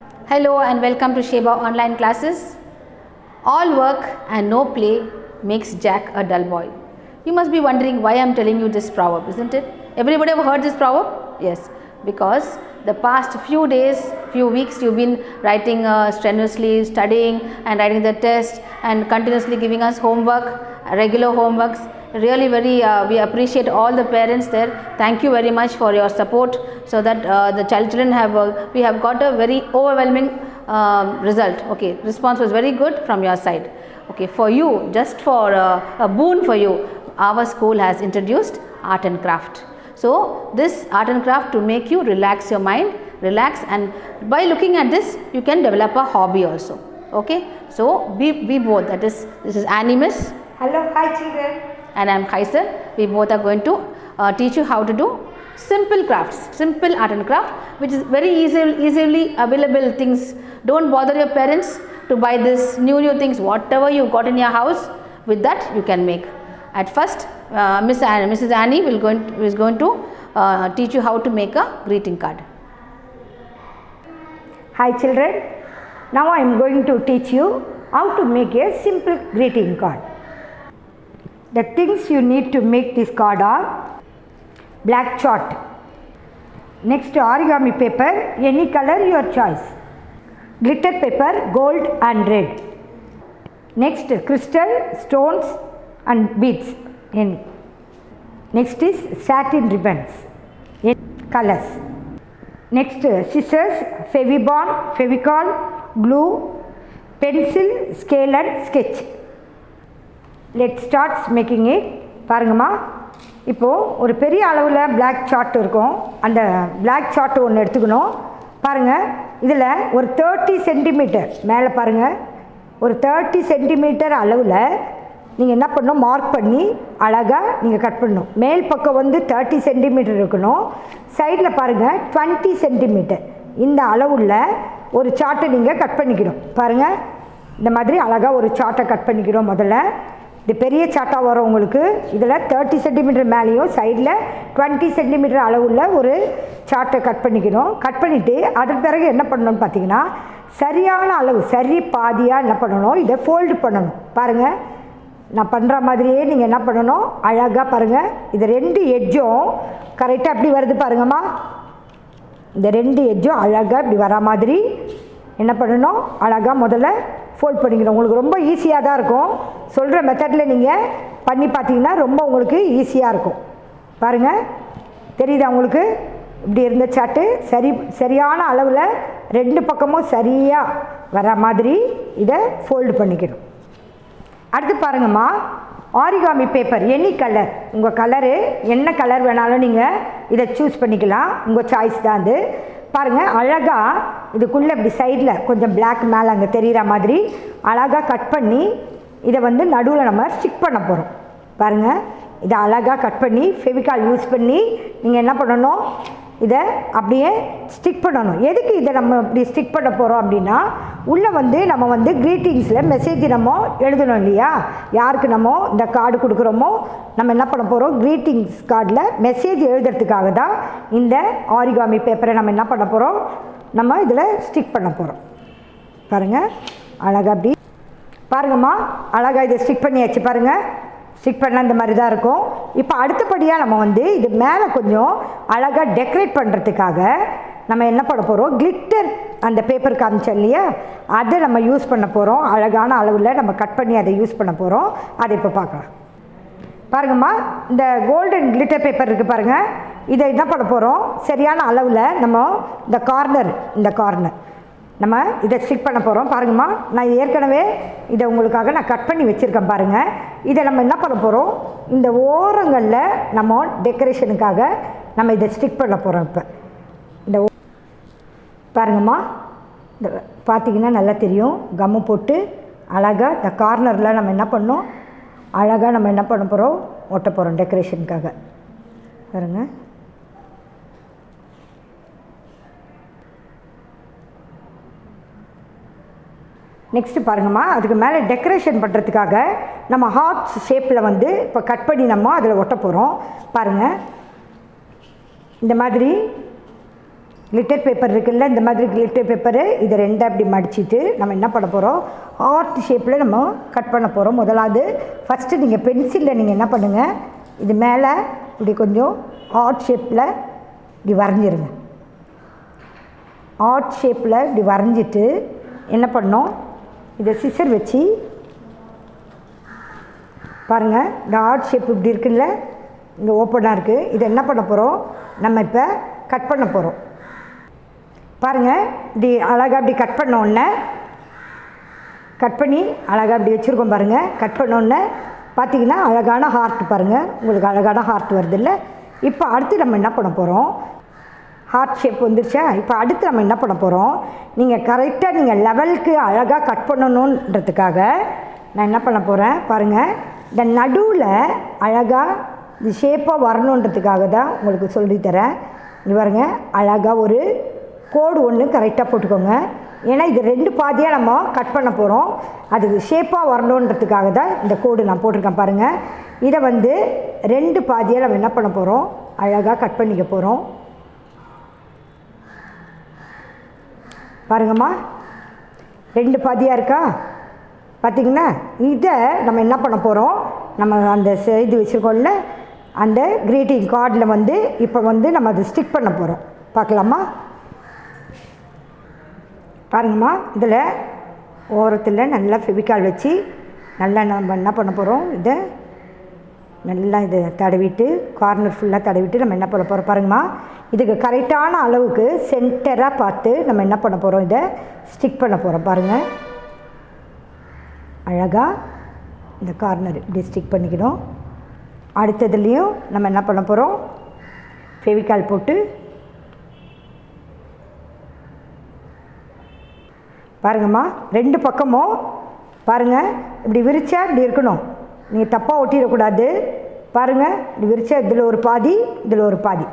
Hello and welcome to Sheba online classes. All work and no play makes Jack a dull boy. You must be wondering why I am telling you this proverb, isn't it? Everybody ever heard this proverb? Yes, because the past few days, few weeks you've been writing strenuously, studying and writing the test and continuously giving us homework, regular homeworks. Really we appreciate all the parents there. Thank you very much for your support, so that the children we have got a very overwhelming result. Okay, response was very good from your side. Okay, for you, just for a boon for you, our school has introduced art and craft. So this art and craft to make you relax your mind, and by looking at this you can develop a hobby also. Okay, so we both, that is, this is Annie Miss. Hello, hi children. And I am Kaiser. We both are going to teach you how to do simple crafts, simple art and craft, which is very easily available things. Don't bother your parents to buy this new things. Whatever you got in your house, with that you can make. At first, Mrs. Annie is going to teach you how to make a greeting card. Hi children. Now I am going to teach you how to make a simple greeting card. The things you need to make this card are black chart, next origami paper, any color your choice, glitter paper, gold and red, next crystal, stones and beads, any, next is satin ribbons, colors, next scissors, Fevibond, Fevicol, glue, pencil, scale and sketch. Let's start making it. பாருங்கம்மா, இப்போது ஒரு பெரிய அளவில் black chart இருக்கும். அந்த black chart ஒன்று எடுத்துக்கணும். பாருங்கள், இதில் ஒரு 30 சென்டிமீட்டர் மேலே பாருங்கள், ஒரு 30 சென்டிமீட்டர் அளவில் நீங்கள் என்ன பண்ணணும், மார்க் பண்ணி அழகாக நீங்கள் கட் பண்ணணும். மேல் பக்கம் வந்து 30 சென்டிமீட்டர் இருக்கணும், சைடில் பாருங்கள் 20 சென்டிமீட்டர். இந்த அளவுள்ள ஒரு சார்ட்டை நீங்கள் கட் பண்ணிக்கணும். பாருங்கள், இந்த மாதிரி அழகாக ஒரு சார்ட்டை கட் பண்ணிக்கணும். முதல்ல இது பெரிய சாட்டாக வரும் உங்களுக்கு. இதில் 30 சென்டிமீட்டர் மேலேயும் சைடில் 20 சென்டிமீட்டர் அளவுள்ள ஒரு சார்ட்டை கட் பண்ணிக்கணும். கட் பண்ணிவிட்டு அதற்கு பிறகு என்ன பண்ணணும்னு பார்த்தீங்கன்னா, சரியான அளவு சரி பாதியாக என்ன பண்ணணும், இதை ஃபோல்டு பண்ணணும். பாருங்கள், நான் பண்ணுற மாதிரியே நீங்கள் என்ன பண்ணணும், அழகாக பாருங்கள், இது 2 எட்ஜும் கரெக்டாக எப்படி வருது பாருங்கம்மா. இந்த 2 எட்ஜும் அழகாக இப்படி வர மாதிரி என்ன பண்ணணும், அழகாக முதல்ல ஃபோல்ட் பண்ணிக்கணும். உங்களுக்கு ரொம்ப ஈஸியாக தான் இருக்கும். சொல்கிற மெத்தடில் நீங்கள் பண்ணி பார்த்தீங்கன்னா ரொம்ப உங்களுக்கு ஈஸியாக இருக்கும். பாருங்கள், தெரியுதா உங்களுக்கு? இப்படி இருந்த சாட்டு சரியான அளவில் 2 பக்கமும் சரியாக வர மாதிரி இதை ஃபோல்டு பண்ணிக்கணும். அடுத்து பாருங்கம்மா, ஆரிகாமி பேப்பர், எனி கலர், உங்கள் கலரு என்ன கலர் வேணாலும் நீங்கள் இதை சூஸ் பண்ணிக்கலாம், உங்கள் சாய்ஸ் தான் அது. பாருங்கள், அழகாக இதுக்குள்ளே இப்படி சைடில் கொஞ்சம் பிளாக் மேலே அங்கே தெரிகிற மாதிரி அழகாக கட் பண்ணி இதை வந்து நடுவில் நம்ம ஸ்டிக் பண்ண போகிறோம். பாருங்கள், இதை அழகாக கட் பண்ணி ஃபெவிகால் யூஸ் பண்ணி நீங்கள் என்ன பண்ணணும், இதை அப்படியே ஸ்டிக் பண்ணணும். எதுக்கு இதை நம்ம இப்படி ஸ்டிக் பண்ண போகிறோம் அப்படின்னா, உள்ளே வந்து நம்ம வந்து க்ரீட்டிங்ஸில் மெசேஜ் நம்ம எழுதணும் இல்லையா, யாருக்கு நம்ம இந்த கார்டு கொடுக்குறோமோ நம்ம என்ன பண்ண போகிறோம், க்ரீட்டிங்ஸ் கார்டில் மெசேஜ் எழுதுறதுக்காக தான் இந்த ஆரிகாமி பேப்பரை நம்ம என்ன பண்ண போகிறோம், நம்ம இதில் ஸ்டிக் பண்ண போகிறோம். பாருங்கள், அழகாக அப்படி பாருங்கம்மா, அழகாக இதை ஸ்டிக் பண்ணியாச்சு. பாருங்கள், ஸ்டிக் பண்ணால் இந்த மாதிரி தான் இருக்கும். இப்போ அடுத்தபடியாக நம்ம வந்து இது மேலே கொஞ்சம் அழகாக டெக்கரேட் பண்ணுறதுக்காக நம்ம என்ன பண்ண போகிறோம், கிளிட்டர், அந்த பேப்பர் காமிச்சோம் இல்லையா, அதை நம்ம யூஸ் பண்ண போகிறோம். அழகான அளவில் நம்ம கட் பண்ணி அதை யூஸ் பண்ண போகிறோம். அதை இப்போ பார்க்கலாம். பாருங்கம்மா, இந்த கோல்டன் கிளிட்டர் பேப்பர் இருக்குது பாருங்கள், இதை என்ன பண்ண போகிறோம், சரியான அளவில் நம்ம இந்த கார்னர் நம்ம இதை ஸ்டிக் பண்ண போகிறோம். பாருங்கம்மா, நான் ஏற்கனவே இதை உங்களுக்காக நான் கட் பண்ணி வச்சுருக்கேன். பாருங்கள், இதை நம்ம என்ன பண்ண போகிறோம், இந்த ஓரங்களில் நம்ம டெக்கரேஷனுக்காக நம்ம இதை ஸ்டிக் பண்ண போகிறோம். இப்போ இந்த பாருங்கம்மா, இந்த பார்த்திங்கன்னா நல்லா தெரியும், கம்மு போட்டு அழகாக இந்த கார்னரில் நம்ம என்ன பண்ணோம், அழகாக நம்ம என்ன பண்ண போகிறோம், ஒட்ட போகிறோம் டெக்கரேஷனுக்காக. பாருங்கள், நெக்ஸ்ட்டு பாருங்கம்மா, அதுக்கு மேலே டெக்கரேஷன் பண்ணுறதுக்காக நம்ம ஹார்ட் ஷேப்பில் வந்து இப்போ கட் பண்ணி நம்ம அதில் ஒட்ட போகிறோம். பாருங்கள், இந்த மாதிரி கிளிட்டர் பேப்பர் இருக்குல்ல, இந்த மாதிரி கிளிட்டர் பேப்பரு இதை ரெண்டாக இப்படி மடிச்சிட்டு நம்ம என்ன பண்ண போகிறோம், ஹார்ட் ஷேப்பில் நம்ம கட் பண்ண போகிறோம். முதலாவது ஃபஸ்ட்டு நீங்கள் பென்சிலில் நீங்கள் என்ன பண்ணுங்கள், இது மேலே இப்படி கொஞ்சம் ஹார்ட் ஷேப்பில் இப்படி வரைஞ்சிருங்க. ஹார்ட் ஷேப்பில் இப்படி வரைஞ்சிட்டு என்ன பண்ணோம், இதை சிசர் வச்சு பாருங்கள், இந்த ஹார்ட் ஷேப் இப்படி இருக்குல்ல, இங்கே ஓப்பனாக இருக்குது. இதை என்ன பண்ண போகிறோம், நம்ம இப்போ கட் பண்ண போகிறோம். பாருங்கள், இப்படி அழகாக இப்படி கட் பண்ணோன்னே, கட் பண்ணி அழகாக இப்படி வச்சுருக்கோம் பாருங்கள். கட் பண்ணோன்னே பார்த்திங்கன்னா அழகான ஹார்ட் பாருங்கள், உங்களுக்கு அழகான ஹார்ட் வருது இல்லை. இப்போ அடுத்து நம்ம என்ன பண்ண போகிறோம், ஹார்ட் ஷேப் வந்துருச்சா. இப்போ அடுத்து நம்ம என்ன பண்ண போகிறோம், நீங்கள் கரெக்டாக நீங்கள் லெவலுக்கு அழகாக கட் பண்ணணுன்றதுக்காக நான் என்ன பண்ண போகிறேன் பாருங்கள், இந்த நடுவில் அழகாக இது ஷேப்பாக வரணுன்றதுக்காக தான் உங்களுக்கு சொல்லித்தரேன். இது பாருங்க, அழகாக ஒரு கோடு ஒன்று கரெக்டாக போட்டுக்கோங்க. ஏன்னா இது 2 பாதியாக நம்ம கட் பண்ண போகிறோம், அதுக்கு ஷேப்பாக வரணுன்றதுக்காக தான் இந்த கோடு நான் போட்டிருக்கேன் பாருங்கள். இதை வந்து 2 பாதியாக நம்ம என்ன பண்ண போகிறோம், அழகாக கட் பண்ணிக்க போகிறோம். பாருங்கம்மா, 2 பாதியாக இருக்கா பார்த்திங்கன்னா. இதை நம்ம என்ன பண்ண போகிறோம், நம்ம அந்த இது வச்சுருக்கோம்ல, அந்த க்ரீட்டிங் கார்டில் வந்து இப்போ வந்து நம்ம அதை ஸ்டிக் பண்ண போகிறோம். பார்க்கலாமா, பாருங்கம்மா. இதில் ஓரத்தில் நல்லா ஃபெவிகால் வச்சு நல்லா நம்ம என்ன பண்ண போகிறோம், இதை நல்லா இதை தடவிட்டு கார்னர் ஃபுல்லாக தடவிட்டு நம்ம என்ன பண்ண போகிறோம் பாருங்கம்மா. இதுக்கு கரெக்டான அளவுக்கு சென்டராக பார்த்து நம்ம என்ன பண்ண போகிறோம், இதை ஸ்டிக் பண்ண போகிறோம் பாருங்கள். அழகாக இந்த கார்னர் இப்படி ஸ்டிக் பண்ணிக்கணும். அடுத்ததுலேயும் நம்ம என்ன பண்ண போகிறோம், ஃபெவிகால் போட்டு பாருங்கம்மா, 2 பக்கமும் பாருங்கள் இப்படி விரிச்சா இப்படி இருக்கணும், நீங்கள் தப்பாக ஒட்டிடக்கூடாது. பாருங்கள், இப்படி விரிச்சா இதில் ஒரு பாதி இதில் ஒரு பாதி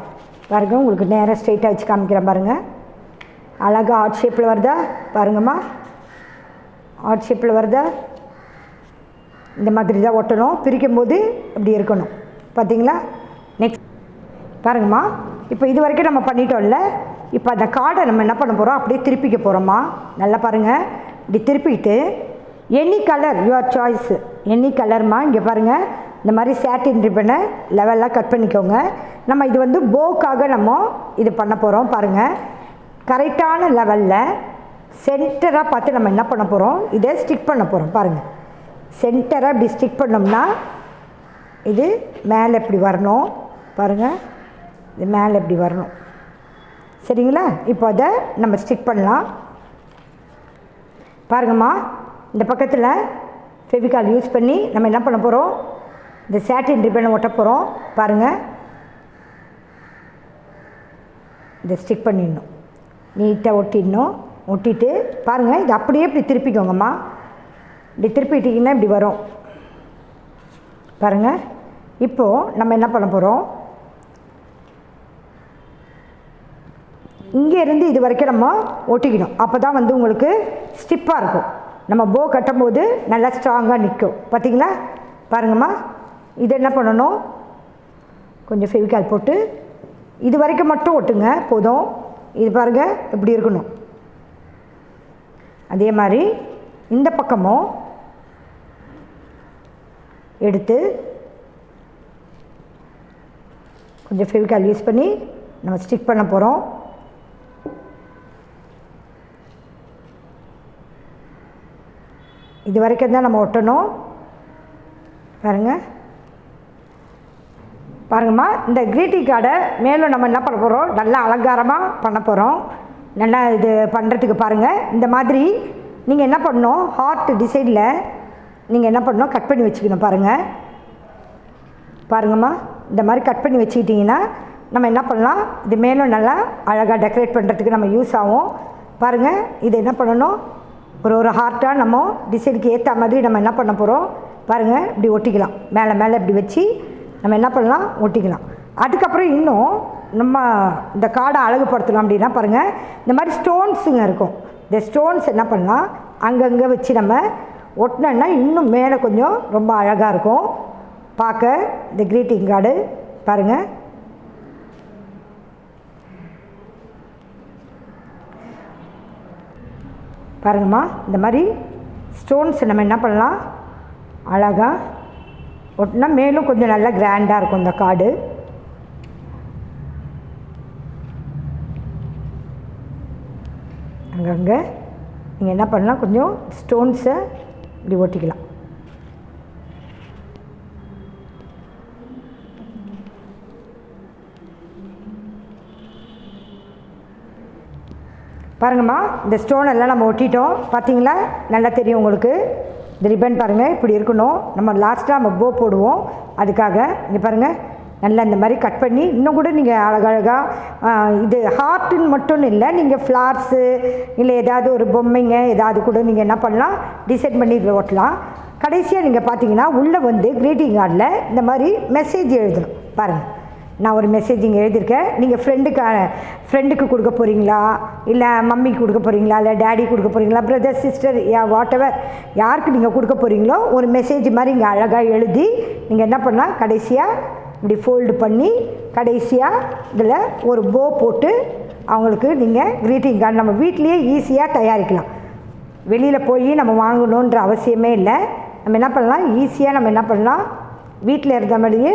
பாருங்கள். உங்களுக்கு நேராக ஸ்ட்ரெயிட்டாக வச்சு காமிக்கிறேன் பாருங்கள். அழகாக ஹார்ட் ஷேப்பில் வருதா பாருங்கம்மா, ஹார்ட் ஷேப்பில் வருதா. இந்த மாதிரி தான் ஒட்டணும், பிரிக்கும் போது இப்படி இருக்கணும் பார்த்தீங்களா. நெக்ஸ்ட் பாருங்கம்மா, இப்போ இது வரைக்கும் நம்ம பண்ணிட்டோம்ல. இப்போ அந்த கார்டை நம்ம என்ன பண்ண போகிறோம், அப்படியே திருப்பிக்க போகிறோம்மா. நல்லா பாருங்கள், இப்படி திருப்பிக்கிட்டு any colour your choice, any கலர்மா. இங்கே பாருங்கள், இந்த மாதிரி சாட்டின் ரிப்பனை லெவலாக கட் பண்ணிக்கோங்க. நம்ம இது வந்து போக்காக நம்ம இது பண்ண போகிறோம் பாருங்கள். கரெக்டான லெவலில் சென்டராக பார்த்து நம்ம என்ன பண்ண போகிறோம், இதை ஸ்டிக் பண்ண போகிறோம் பாருங்கள். சென்டராக இப்படி ஸ்டிக் பண்ணோம்னா இது மேலே இப்படி வரணும் பாருங்கள், இது மேலே இப்படி வரணும். சரிங்களா, இப்போ அதை நம்ம ஸ்டிக் பண்ணலாம். பாருங்கம்மா, இந்த பக்கத்தில் ஃபெவிகால் யூஸ் பண்ணி நம்ம என்ன பண்ண போகிறோம், இந்த சாட்டின் ரிப்பனை ஒட்ட போகிறோம் பாருங்கள். இதை ஸ்டிக் பண்ணிடணும், நீட்டாக ஒட்டிடணும். ஒட்டிட்டு பாருங்கள், இது அப்படியே இப்படி திருப்பிக்கோங்கம்மா. இப்படி திருப்பிட்டிங்கன்னா இப்படி வரும் பாருங்கள். இப்போது நம்ம என்ன பண்ண போகிறோம், இங்கேருந்து இது வரைக்கும் நம்ம ஒட்டிக்கணும். அப்போ தான் வந்து உங்களுக்கு ஸ்டிப்பாக இருக்கும். நம்ம போ கட்டும்போது நல்லா ஸ்ட்ராங்காக நிற்கும் பார்த்தீங்களா. பாருங்கம்மா, இது என்ன பண்ணணும், கொஞ்சம் ஃபெவிகால் போட்டு இது வரைக்கும் மட்டும் ஒட்டுங்க போதும். இது பாருங்கள் இப்படி இருக்கணும். அதே மாதிரி இந்த பக்கமும் எடுத்து கொஞ்சம் ஃபெவிகால் யூஸ் பண்ணி நம்ம ஸ்டிக் பண்ண போகிறோம். இது வரைக்கும் தான் நம்ம ஒட்டணும் பாருங்கள். பாருங்கம்மா, இந்த க்ரீட்டிங் கார்டை மேலும் நம்ம என்ன பண்ண போகிறோம், நல்லா அலங்காரமாக பண்ண போகிறோம். நல்லா இது பண்ணுறதுக்கு பாருங்கள். இந்த மாதிரி நீங்கள் என்ன பண்ணணும், ஹார்ட் டிசைனில் நீங்கள் என்ன பண்ணணும், கட் பண்ணி வச்சுக்கணும் பாருங்கள். பாருங்கம்மா, இந்த மாதிரி கட் பண்ணி வச்சுக்கிட்டிங்கன்னா நம்ம என்ன பண்ணலாம், இது மேலும் நல்லா அழகாக டெக்கரேட் பண்ணுறதுக்கு நம்ம யூஸ் ஆகும். பாருங்கள், இது என்ன பண்ணணும், ஒரு ஹார்ட்டாக நம்ம டிசைனுக்கு ஏற்ற மாதிரி நம்ம என்ன பண்ண போகிறோம் பாருங்கள். இப்படி ஒட்டிக்கலாம், மேலே மேலே இப்படி வச்சு நம்ம என்ன பண்ணலாம், ஒட்டிக்கலாம். அதுக்கப்புறம் இன்னும் நம்ம இந்த கார்டை அழகுபடுத்தலாம் அப்படின்னா பாருங்கள், இந்த மாதிரி ஸ்டோன்ஸுங்க இருக்கும். இந்த ஸ்டோன்ஸ் என்ன பண்ணலாம், அங்கங்கே வச்சு நம்ம ஒட்டினோன்னா இன்னும் மேலே கொஞ்சம் ரொம்ப அழகாக இருக்கும் பார்க்க இந்த க்ரீட்டிங் கார்டு பாருங்கள். பாருங்கம்மா, இந்த மாதிரி ஸ்டோன்ஸ் நம்ம என்ன பண்ணலாம், அழகாக ஒட்டினா மேலும் கொஞ்சம் நல்லா கிராண்டாக இருக்கும் இந்த கார்டு. அங்கங்கே நீங்கள் என்ன பண்ணலாம், கொஞ்சம் ஸ்டோன்ஸை இப்படி ஒட்டிக்கலாம். பாருங்கம்மா, இந்த ஸ்டோன் எல்லாம் நம்ம ஒட்டிட்டோம். பார்த்தீங்களா, நல்லா தெரியும் உங்களுக்கு. இந்த ரிப்பன் பாருங்கள் இப்படி இருக்கணும். நம்ம லாஸ்ட்டாக நம்ம போ போடுவோம், அதுக்காக இங்கே பாருங்கள் நல்லா இந்த மாதிரி கட் பண்ணி இன்னும் கூட நீங்கள் அழகழகாக இது ஹார்ட்டுன்னு மட்டும் இல்லை, நீங்கள் ஃப்ளார்ஸு இல்லை ஏதாவது ஒரு பொம்மைங்க ஏதாவது கூட நீங்கள் என்ன பண்ணலாம், டிசைன் பண்ணி இதில் ஓட்டலாம். கடைசியாக நீங்கள் பார்த்தீங்கன்னா உள்ளே வந்து க்ரீட்டிங் கார்டில் இந்த மாதிரி மெசேஜ் எழுதணும். பாருங்கள், நான் ஒரு மெசேஜ் இங்கே எழுதியிருக்கேன். நீங்கள் ஃப்ரெண்டுக்கு கொடுக்க போகிறீங்களா, இல்லை மம்மிக்கு கொடுக்க போகிறீங்களா, இல்லை டேடி கொடுக்க போகிறீங்களா, பிரதர் சிஸ்டர் வாட் எவர் யாருக்கு நீங்கள் கொடுக்க போகிறீங்களோ ஒரு மெசேஜ் மாதிரி இங்கே அழகாக எழுதி நீங்கள் என்ன பண்ணலாம், கடைசியாக இப்படி ஃபோல்டு பண்ணி கடைசியாக இதில் ஒரு போ போட்டு அவங்களுக்கு நீங்கள் க்ரீட்டிங் கார்டு நம்ம வீட்லேயே ஈஸியாக தயாரிக்கலாம். வெளியில் போய் நம்ம வாங்கணுன்ற அவசியமே இல்லை. நம்ம என்ன பண்ணலாம், ஈஸியாக நம்ம என்ன பண்ணலாம், வீட்டில் இருந்த மாதிரியே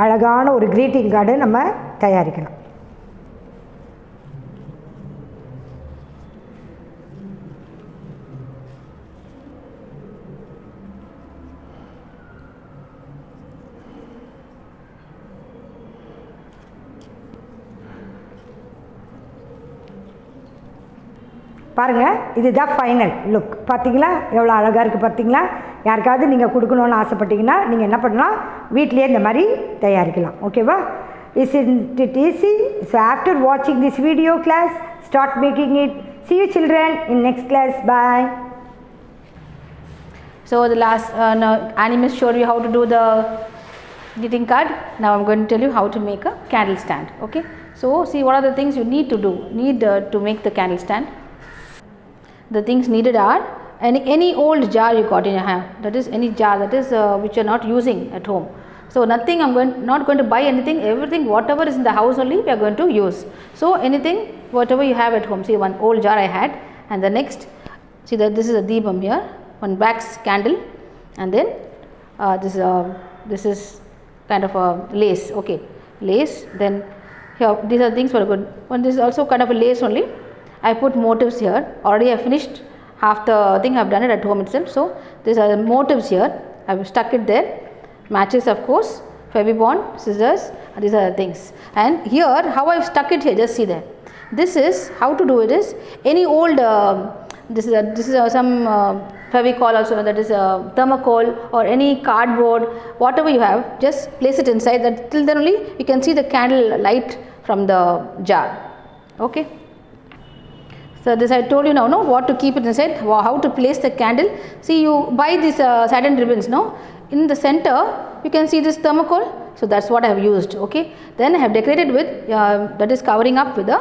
அழகான ஒரு க்ரீட்டிங் கார்டு நம்ம தயாரிக்கலாம். பாருங்கள், இதுதான் ஃபைனல் லுக். பார்த்தீங்களா எவ்வளோ அழகாக இருக்குது பார்த்தீங்களா. யாருக்காவது நீங்கள் கொடுக்கணுன்னு ஆசைப்பட்டீங்கன்னா நீங்கள் என்ன பண்ணலாம், வீட்டிலேயே இந்த மாதிரி தயாரிக்கலாம். ஓகேவா? Isn't it easy? So after watching this video class, start making it. See you children in next class. Bye. So the last Animus showed you how to do the greeting card. Now I'm going to tell you how to make a candle stand. Okay, so see what are the things you need to do, to make the candle stand. The things needed are any old jar you got in your hand, that is any jar that is which you are not using at home. So nothing, not going to buy anything, everything whatever is in the house only we are going to use. So anything whatever you have at home. See, one old jar I had, and the next, see that this is a deepam here, one wax candle, and then this is kind of a lace. Okay, lace. Then here these are things for good. One, this is also kind of a lace only. I put motifs here. Already I finished half the thing. I have done it at home itself. So these are the motifs here. I have stuck it there. Matches, of course, Fevibond, scissors, and these are the things. And here how I have stuck it here, just see there. This is how to do it is any old this is some Fevicol also, that is thermocol or any cardboard, whatever you have, just place it inside. That till then only you can see the candle light from the jar. Okay. So this I told you now, no, what to keep it inside, how to place the candle. See, you buy these satin ribbons, no, in the center you can see this thermocol. So that's what I have used. Okay, then I have decorated with that is covering up with a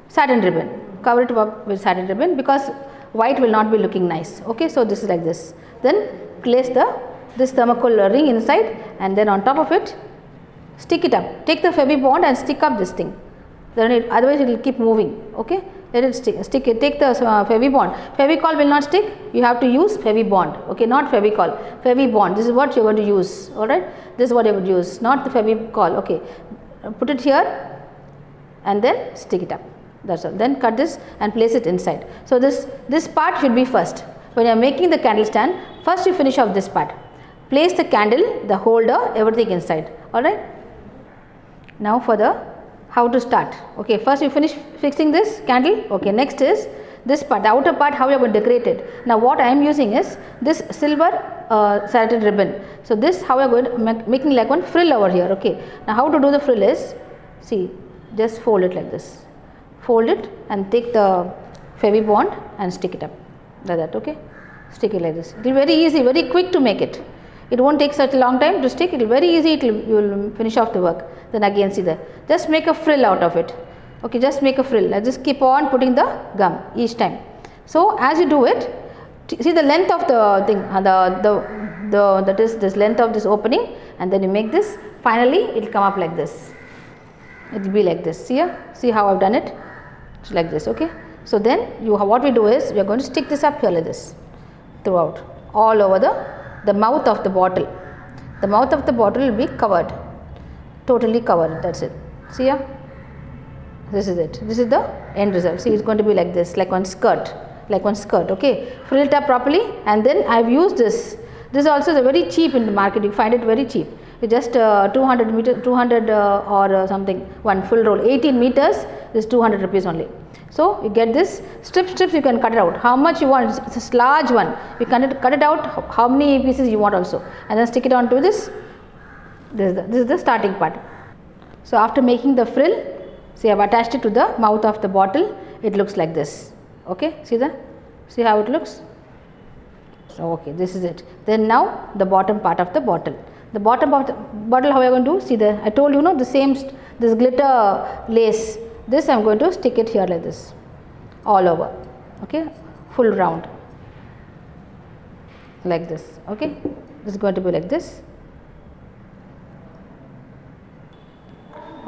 satin ribbon. Cover it up with satin ribbon because white will not be looking nice. Okay, so this is like this. Then place this thermocol ring inside, and then on top of it stick it up. Take the Fevibond and stick up this thing. Then otherwise it will keep moving. Okay, let it stick it. Take the Fevibond. Fevicol will not stick. You have to use Fevibond. Okay, not Fevicol. Fevibond. This is what you are going to use. All right. This is what you are going to use, not the Fevicol. Okay. Put it here, and then stick it up. That's all. Then cut this and place it inside. So this part should be first. When you are making the candle stand, first you finish off this part. Place the candle, the holder, everything inside. All right. Now for the how to start. Okay, first you finish fixing this candle. Okay, next is this part, the outer part, how you are going to decorate it. Now what I am using is this silver satin ribbon. So this how you are going to making like one frill over here. Okay, now how to do the frill is, see, just fold it like this. Fold it and take the Fevibond and stick it up like that. Okay, stick it like this. It will be very easy, very quick to make it. It won't take such a long time to stick. It will very easy. You will finish off the work. Then again see there. Just make a frill out of it. Okay, just make a frill. Just keep on putting the gum each time. So as you do it, see the length of the thing. That is this length of this opening, and then you make this. Finally, it will come up like this. It will be like this. See here. See how I've done it. It's like this. Okay. So then what we do is we are going to stick this up here like this throughout, all over the mouth of the bottle. The mouth of the bottle will be covered, totally covered. That's it. See here, this is it. This is the end result. See, it's going to be like this, like one skirt, okay. Fill it up properly, and then I've used this. This also is very cheap in the market. You find it very cheap. It's just 200 meter, 200 or something, one full roll, 18 meters is 200 rupees only. So you get this strips, you can cut it out how much you want. It's a large one, you can cut it out how many pieces you want also, and then stick it onto this. This is the starting part. So after making the frill, see, I have attached it to the mouth of the bottle. It looks like this, okay. See how it looks. So okay, this is it. Then now the bottom part of the bottle. The bottom of the bottle, how are you going to do? See, I told you, the same, this glitter lace, this I am going to stick it here like this, all over, okay, full round, like this, okay. This is going to be like this.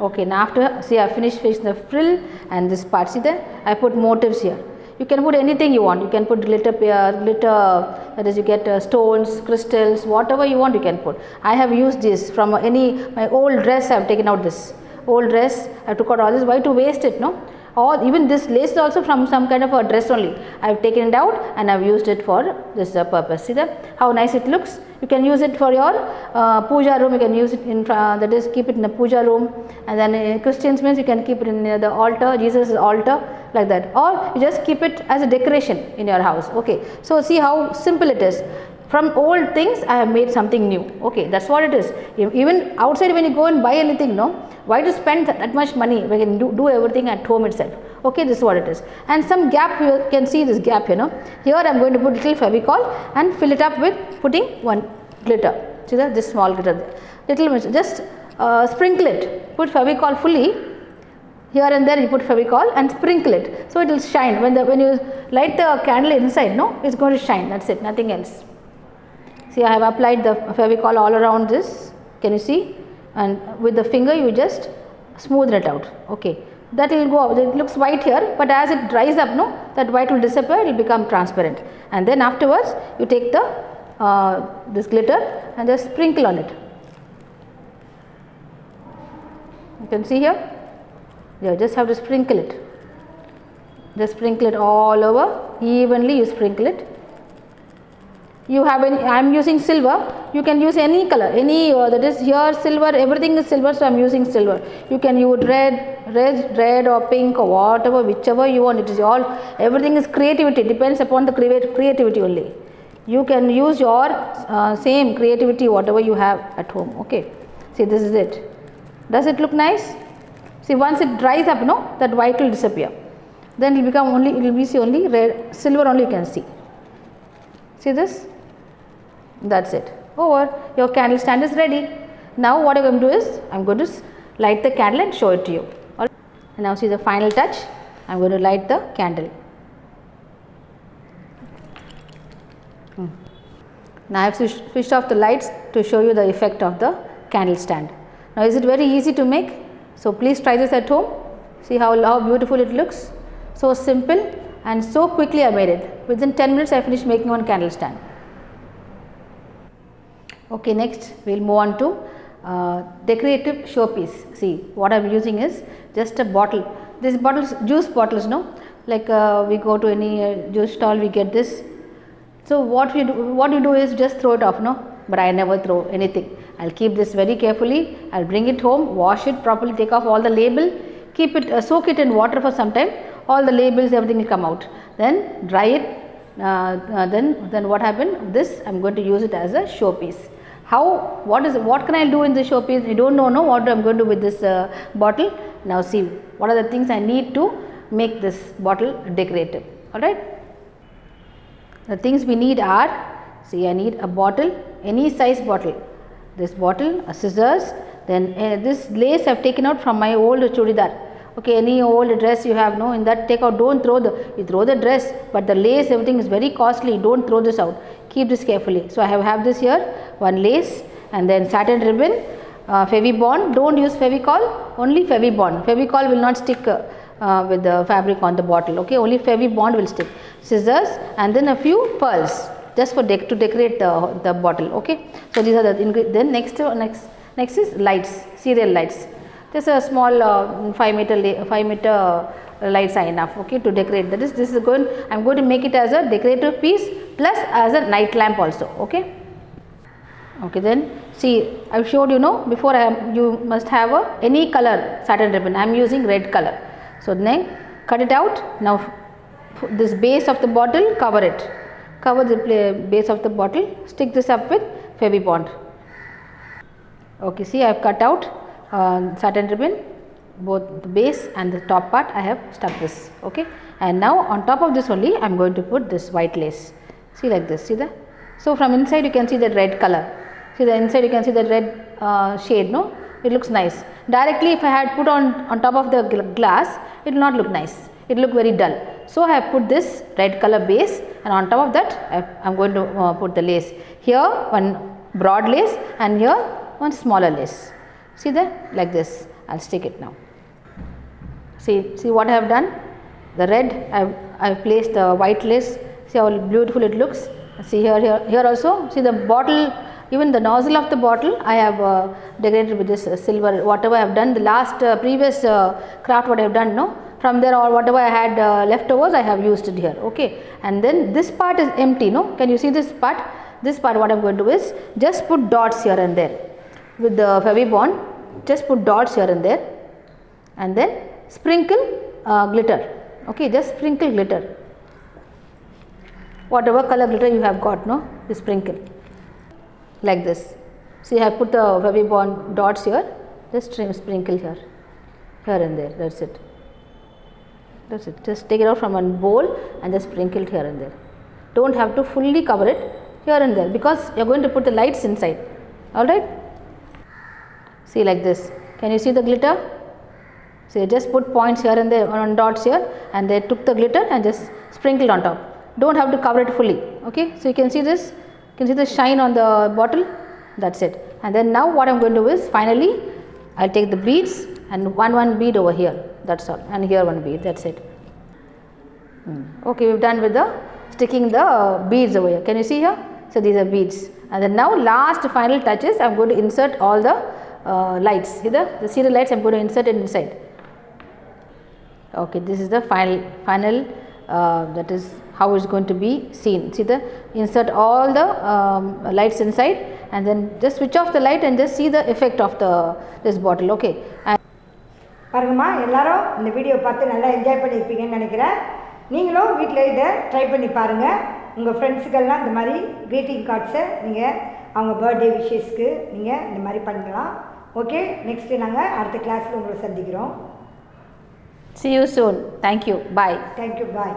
Okay, now after, see, I finished the frill and this part. See there, I put motifs here. You can put anything you want. You can put glitter, that is, you get stones, crystals, whatever you want you can put. I have used this from my old dress. I have taken out this old dress. I took out all this. Why to waste it, no? Or even this lace is also from some kind of a dress only. I have taken it out and I have used it for this purpose. See that, how nice it looks. You can use it for your puja room. You can use it in, that is, keep it in the puja room. And then Christians means you can keep it in the altar, Jesus' altar, like that. Or you just keep it as a decoration in your house. Okay. So see how simple it is. From old things I have made something new. Okay, that's what it is. Even outside when you go and buy anything, no, why to spend that much money? We can do everything at home itself. Okay, this is what it is. And some gap, you can see this gap, Here I am going to put little Fevicol and fill it up with putting one glitter. See that, this small glitter, little, just sprinkle it. Put Fevicol fully. Here and there you put Fevicol and sprinkle it, so it will shine. When you light the candle inside, no, it's going to shine. That's it, nothing else. See, I have applied the Fevicol all around this. Can you see? And with the finger you just smoothen it out. Okay, that will go out. It looks white here, but as it dries up, no, that white will disappear. It will become transparent. And then afterwards you take the this glitter and just sprinkle on it. You can see here. You just have to sprinkle it. Just sprinkle it all over evenly. You sprinkle it. You have any, I am using silver. You can use any color, any that is here silver. Everything is silver, so I am using silver. You can use red or pink or whatever, whichever you want. It is all, everything is creativity. Depends upon the creativity only. You can use your same creativity whatever you have at home. Okay. See, this is it. Does it look nice? See, once it dries up, no, that white will disappear. Then it will become only, it will be only red, silver only you can see. See this? That's it. Over. Your candle stand is ready. Now what I am going to do is, I am going to light the candle and show it to you. All right. And now see the final touch. I am going to light the candle. Now I have switched off the lights to show you the effect of the candle stand. Now is it very easy to make? So please try this at home. See how beautiful it looks. So simple and so quickly I made it. Within 10 minutes I finished making one candle stand. Okay, next we will move on to decorative showpiece. See, what I am using is just a bottle. These bottles, juice bottles, no, like we go to any juice stall, we get this. So what you do is just throw it off, no, but I never throw anything. I will keep this very carefully. I will bring it home, wash it properly, take off all the label, keep it, soak it in water for some time. All the labels, everything will come out. Then dry it. Then what happened? This I am going to use it as a showpiece. How? What can I do in the showpiece? You don't know, no, what I am going to do with this bottle. Now see, what are the things I need to make this bottle decorative. Alright. The things we need are, see, I need a bottle, any size bottle. This bottle, a scissors, then this lace I have taken out from my old chudidar. Okay, any old dress you have, no, in that take out, don't throw you throw the dress, but the lace, everything is very costly, don't throw this out, keep this carefully. So I have this here, one lace, and then satin ribbon, Fevibond, don't use Fevicol, only Fevibond. Fevicol will not stick with the fabric on the bottle. Okay, only Fevibond will stick. Scissors and then a few pearls just for to decorate the bottle. Okay, so these are the ingredients. Then next is lights, serial lights. Just a small 5 meter lights are enough. Okay, to decorate. That is, this is going. I am going to make it as a decorative piece plus as a night lamp also. Okay. Okay, then see, I have showed before. You must have any color satin ribbon. I am using red color. So then cut it out. Now this base of the bottle, cover it. Cover the base of the bottle. Stick this up with Fevibond. Okay, see, I have cut out satin ribbon, both the base and the top part. I have stuck this. Okay, and now on top of this only I am going to put this white lace. See, like this. See that? So from inside you can see the red color. See, the inside you can see the red shade. No, it looks nice. Directly if I had put on top of the glass, it will not look nice. It will look very dull. So I have put this red color base, and on top of that I am going to put the lace. Here one broad lace and here one smaller lace. See that? Like this. I will stick it now. See what I have done. The red I have placed the white lace. See how beautiful it looks. See here also. See the bottle. Even the nozzle of the bottle I have decorated with this silver. Whatever I have done, the last previous craft what I have done, no, from there or whatever I had leftovers I have used it here. Okay, and then this part is empty. No, can you see this part? This part what I am going to do is just put dots here and there with the Fevibond. Just put dots here and there, and then sprinkle glitter. Okay, just sprinkle glitter. Whatever color glitter you have got, no, you sprinkle. Like this. See, I have put the Fevibond dots here. Just sprinkle here and there. That's it. That's it. Just take it out from a bowl and just sprinkle it here and there. Don't have to fully cover it here and there because you are going to put the lights inside. Alright. See, like this. Can you see the glitter? See, just put points here and there on dots here, and they took the glitter and just sprinkled on top. Don't have to cover it fully. Okay. So you can see this. You can see the shine on the bottle. That's it. And then now what I am going to do is finally I will take the beads and one bead over here. That's all. And here one bead. That's it. Okay, we have done with the sticking the beads over here. Can you see here? So these are beads. And then now last final touches I am going to insert all the lights. See the serial lights I am going to insert it inside. Okay, this is the final that is how it's going to be seen. See, insert all the lights inside, and then just switch off the light and just see the effect of this bottle. Okay. பாருங்கம்மா, எல்லாரும் இந்த video பார்த்து நல்லா enjoy பண்ணியிருப்பீங்கன்னு நினைக்கிறேன். நீங்களும் வீட்டில் இதை ட்ரை பண்ணி பாருங்கள். உங்கள் ஃப்ரெண்ட்ஸுக்கெல்லாம் இந்த மாதிரி க்ரீட்டிங் கார்ட்ஸை நீங்கள் அவங்க பர்த்டே விஷஸ்க்கு நீங்கள் இந்த மாதிரி பண்ணலாம். ஓகே, நெக்ஸ்ட்டு நாங்கள் அடுத்த கிளாஸில் உங்களை சந்திக்கிறோம். See you soon. Thank you. Bye. Thank you. Bye.